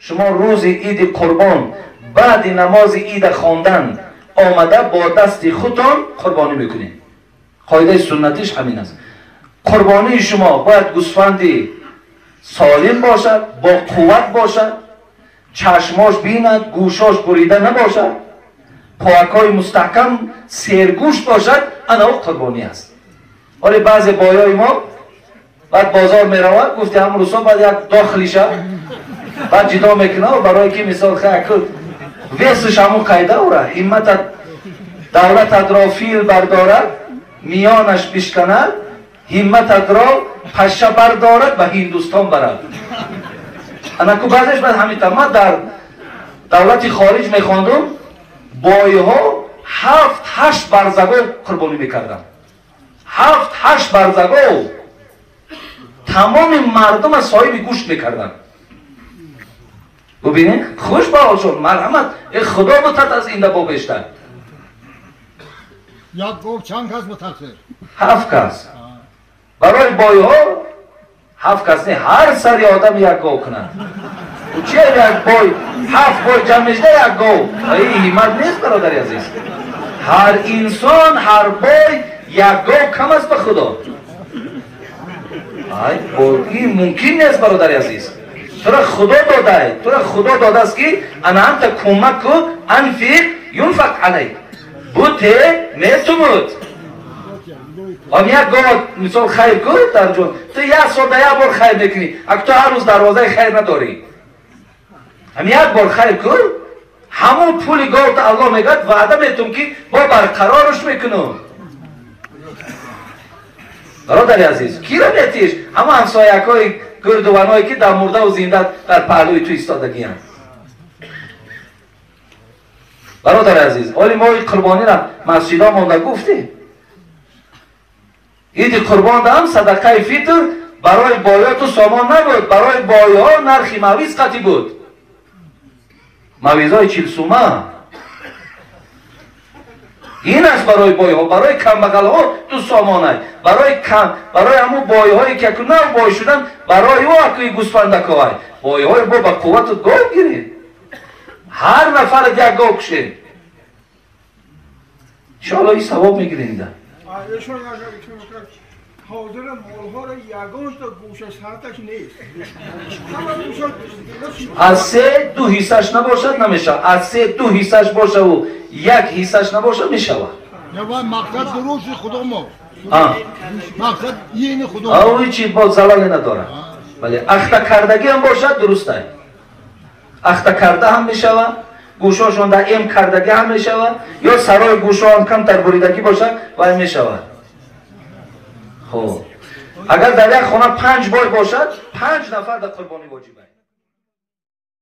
شما روز عید قربان بعد نماز عید خواندن آمده با دست خودتان قربانی میکنید. قاعده سنتیش همین است. قربانی شما باید گوسفندی سالم باشد، با قوت باشد، چشماش بیند، گوشاش بریده نباشد، پاکای مستحکم سرگوشت باشد، انا او قربانی است. ولی بعضی بایای ما بعد بازار میرود گفتی امروزا بعد یک داخلیشه بعد جدا میکنه و برای که مثال خیلی کرد ویسش همون قیده اوره همت دولت را فیل بردارد میانش بشکند همت را پشه بردارد به هندوستان برد. انا که بعضش بعد همین ما در دولت خارج میخواندم بایها 7-8 برزگو قربانی میکردن. 7-8 برزگو تمام مردم از صاحب گوشت میکردن. ببینید خوش باهاشون مرحمت خدا بتد از این دبا بیشتر. یک گو چند کس متأثر؟ 7 کس. برای بایها 7 کس نه هر سری آدم یک گو کنند. و چیه یک بای 7 بای جمع میشه یک گو. این همت نیست برادری عزیز. هر انسان هر بای یک گو کم است به خدا. این ممکن نیست برادری عزیز. تو را خدا داده، تو را خدا داده است که انا انت کمک کو انفق ينفق علیک بوته میتومد. آن یک گاه مثال خیر کو در جون تو یک ساعت یک بار خیر میکنی اگه تو هر روز دروازه خیر نداری هم یک بار خیر کو همون پولی گاه تا الله میگد وعده میتونم که با برقرارش میکنم. برادر عزیز کی را میتیش همه همسایک های گردوانایی که در مرده و زنده در پهلوی تو ایستادگی هم. برادر عزیز ولی ما این قربانی را مسجد ها مانده گفتیم عید قربان هم صدقه فطر برای بایات و سامان نبود. برای بایها نرخی مویز قطعی بود. مویز های 40 سومه این است برای بایها. برای کمبغل ها تو سامانه برای همون بایهایی که نه بای شدن برای او اکوی گوسفندک های بایهای با قوت گاو گیرید. هر نفر یک گاو کشید انشاءالله این ثواب میگیرید. ایشون حاضر مالها را یگان تا گوش سرتش نیست. از 3 2 حصهش نباشد نمیشه. از 3 2 حصهش باشه و 1 حصهش نباشه میشود. یا مقصد درست خدا ما. مقصد این خدا. اوی چی با زلالی نداره. ولی اخته کردگی هم باشد درسته. اخته کرده هم میشود. گوشاشون در ام کردگی هم میشود یا سرای گوشان کم تر بریدگی باشد و هم میشود. خب اگر در یک خانه 5 بای باشد 5 نفر در قربانی واجبه.